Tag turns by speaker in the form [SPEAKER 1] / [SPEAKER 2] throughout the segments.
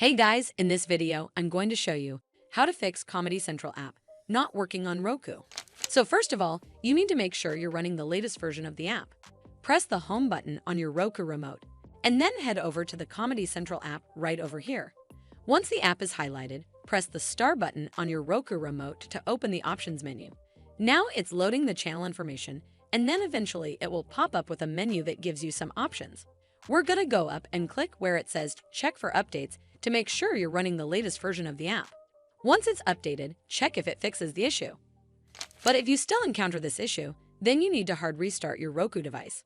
[SPEAKER 1] Hey guys, in this video, I'm going to show you how to fix Comedy Central app not working on Roku. So first of all, you need to make sure you're running the latest version of the app. Press the home button on your Roku remote, and then head over to the Comedy Central app right over here. Once the app is highlighted, press the star button on your Roku remote to open the options menu. Now it's loading the channel information, and then eventually it will pop up with a menu that gives you some options. We're gonna go up and click where it says check for updates to make sure you're running the latest version of the app. Once it's updated, check if it fixes the issue. But if you still encounter this issue, then you need to hard restart your Roku device.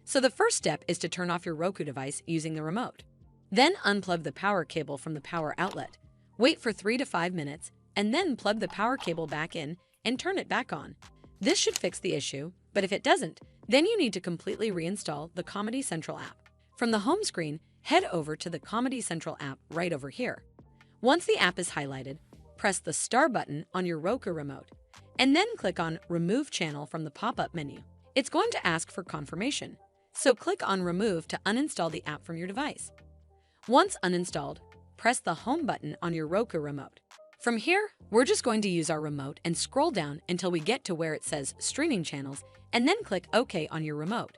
[SPEAKER 1] So the first step is to turn off your Roku device using the remote. Then unplug the power cable from the power outlet. Wait for 3 to 5 minutes, and then plug the power cable back in and turn it back on. This should fix the issue, but if it doesn't, then you need to completely reinstall the Comedy Central app. From the home screen, head over to the Comedy Central app right over here. Once the app is highlighted, press the star button on your Roku remote, and then click on Remove Channel from the pop-up menu. It's going to ask for confirmation, so click on Remove to uninstall the app from your device. Once uninstalled, press the home button on your Roku remote. From here, we're just going to use our remote and scroll down until we get to where it says Streaming Channels, and then click OK on your remote.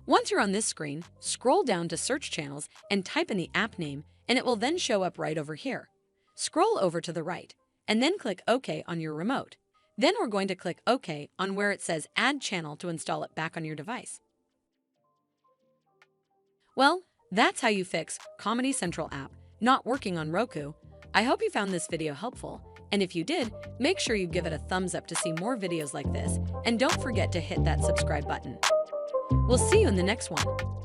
[SPEAKER 1] Once you're on this screen, scroll down to Search Channels and type in the app name, and it will then show up right over here. Scroll over to the right, and then click OK on your remote. Then we're going to click OK on where it says Add Channel to install it back on your device. Well, that's how you fix Comedy Central app not working on Roku. I hope you found this video helpful, and if you did, make sure you give it a thumbs up to see more videos like this, and don't forget to hit that subscribe button. We'll see you in the next one.